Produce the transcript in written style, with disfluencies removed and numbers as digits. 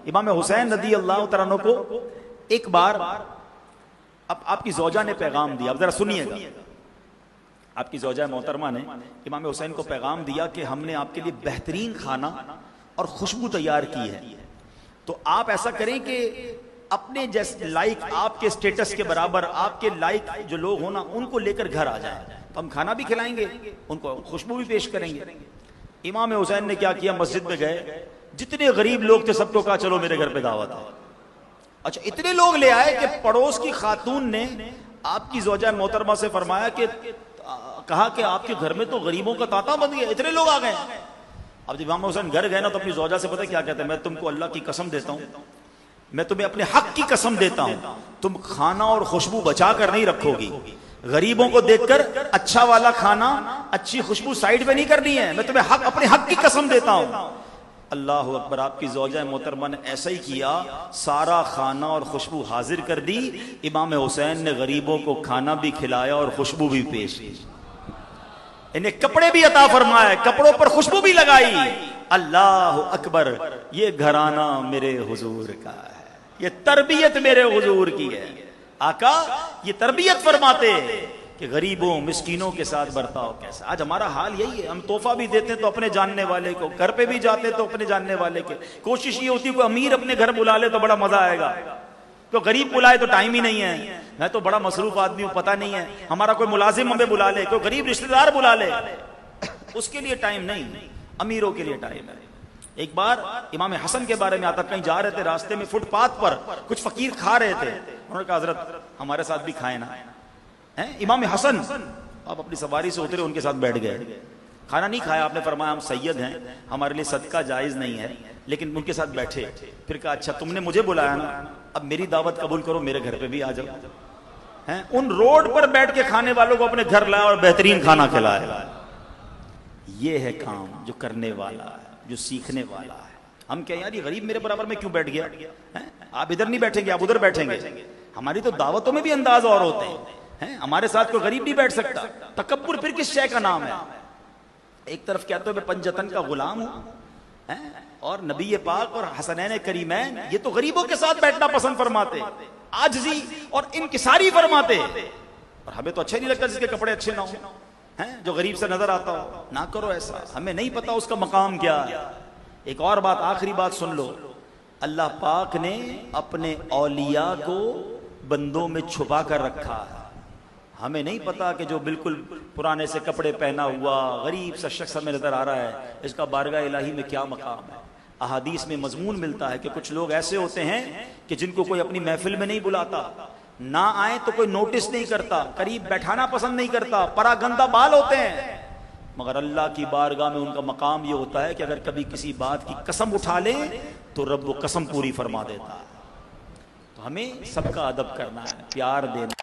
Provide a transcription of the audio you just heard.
امام حسین رضی اللہ تعالیٰ عنہ کو ایک بار اب آپ کی زوجہ نے پیغام دیا، اب ذرا سنیے گا، آپ کی زوجہ محترمہ نے امام حسین کو پیغام دیا کہ ہم نے آپ کے لیے بہترین کھانا اور خوشبو تیار کی ہے، تو آپ ایسا کریں کہ اپنے جیسے لائق، آپ کے سٹیٹس کے برابر آپ کے لائق جو لوگ ہونا ان کو لے کر گھر آ جائیں، تو ہم کھانا بھی کھلائیں گے، ان کو خوشبو بھی پیش کریں گے۔ امام حسین نے کیا کیا، مسجد میں گئے، جتنے غریب لوگ تھے سب کو کہا چلو میرے گھر پہ دعوت ہے۔ اچھا اتنے لوگ لے آئے کہ پڑوس کی خاتون نے آپ کی زوجہ محترمہ سے فرمایا کہ کہا کہ آپ کے گھر میں تو غریبوں کا تاتا بن گیا، اتنے لوگ آ گئے۔ اب جب امام حسین گھر گئے نا تو اپنی زوجہ سے پتہ کیا کہتے ہیں، میں تم کو اللہ کی قسم دیتا ہوں، میں تمہیں اپنے حق کی قسم دیتا ہوں، تم کھانا اور خوشبو بچا کر نہیں رکھو گی، غریبوں کو دیکھ کر اچھا والا کھانا اچھی خوشبو سائیڈ پہ نہیں کرنی ہے، میں تمہیں حق اپنے حق کی قسم دیتا ہوں۔ اللہ اکبر، آپ کی زوجہ محترمہ نے ایسا ہی کیا، سارا کھانا اور خوشبو حاضر کر دی، امام حسین نے غریبوں کو کھانا بھی کھلایا اور خوشبو بھی پیش کی، انہیں کپڑے بھی عطا فرمائے، کپڑوں پر خوشبو بھی لگائی۔ اللہ اکبر، یہ گھرانہ میرے حضور کا ہے، یہ تربیت میرے حضور کی ہے۔ آقا یہ تربیت فرماتے کہ غریبوں مسکینوں کے ساتھ برتاؤ کیسا۔ آج ہمارا حال یہی ہے، ہم تحفہ بھی دیتے ہیں تو اپنے جاننے والے کو، گھر پہ بھی جاتے تو اپنے جاننے والے کے، کوشش یہ ہوتی ہے کوئی امیر اپنے گھر بلا لے تو بڑا مزہ آئے گا، تو غریب بلائے تو ٹائم ہی نہیں ہے، میں تو بڑا مصروف آدمی ہوں، پتہ نہیں ہے، ہمارا کوئی ملازم ہمیں بلا لے، کوئی غریب رشتہ دار بلا لے، اس کے لیے ٹائم نہیں، امیروں کے لیے ٹائم ہے۔ ایک بار امام حسن کے بارے میں آتا، کہیں جا رہے تھے، راستے میں فٹ پاتھ پر کچھ فقیر کھا رہے تھے، انہوں نے کہا حضرت ہمارے ساتھ بھی کھائیں نا۔ امام حسن آپ اپنی سواری سے اترے، ان کے ساتھ بیٹھ گئے، کھانا نہیں کھایا، آپ نے فرمایا ہم سید ہیں، ہمارے لیے صدقہ جائز نہیں ہے، لیکن ان کے ساتھ بیٹھے، پھر کہا اچھا تم نے مجھے بلایا نا، اب میری دعوت قبول کرو، میرے گھر پہ بھی آ جاؤ۔ ان روڈ پر بیٹھ کے کھانے والوں کو اپنے گھر لایا اور بہترین کھانا کھلایا۔ یہ ہے کام جو کرنے والا ہے، جو سیکھنے والا ہے۔ ہم کیا یار یہ غریب میرے برابر میں کیوں بیٹھ گیا، آپ ادھر نہیں بیٹھیں گے، آپ ادھر بیٹھیں گے۔ ہماری تو دعوتوں میں بھی انداز اور ہوتے ہیں، ہمارے ساتھ کوئی غریب نہیں بیٹھ سکتا۔ تکبر پھر کس شے کا نام ہے؟ ایک طرف کہتے ہو میں پنجتن کا غلام ہوں، اور نبی پاک اور حسنین کریمین یہ تو غریبوں کے ساتھ بیٹھنا پسند فرماتے، عاجزی اور انکساری فرماتے، اور ہمیں تو اچھا نہیں لگتا جس کے کپڑے اچھے نہ ہوں، جو غریب سے نظر آتا ہو۔ نہ کرو ایسا، ہمیں نہیں پتا اس کا مقام کیا ہے۔ ایک اور بات، آخری بات سن لو، اللہ پاک نے اپنے اولیاء کو بندوں میں چھپا کر رکھا ہے۔ ہمیں نہیں پتا کہ جو بالکل پرانے سے کپڑے پہنا ہوا غریب سا شخص ہمیں نظر آ رہا ہے، اس کا بارگاہ الہی میں کیا مقام ہے۔ احادیث میں مضمون ملتا ہے کہ کچھ لوگ ایسے ہوتے ہیں کہ جن کو کوئی اپنی محفل میں نہیں بلاتا، نہ آئیں تو کوئی نوٹس نہیں کرتا، قریب بیٹھانا پسند نہیں کرتا، پراگندہ بال ہوتے ہیں، مگر اللہ کی بارگاہ میں ان کا مقام یہ ہوتا ہے کہ اگر کبھی کسی بات کی قسم اٹھا لیں تو رب وہ قسم پوری فرما دیتا ہے۔ تو ہمیں سب کا ادب کرنا ہے، پیار دینا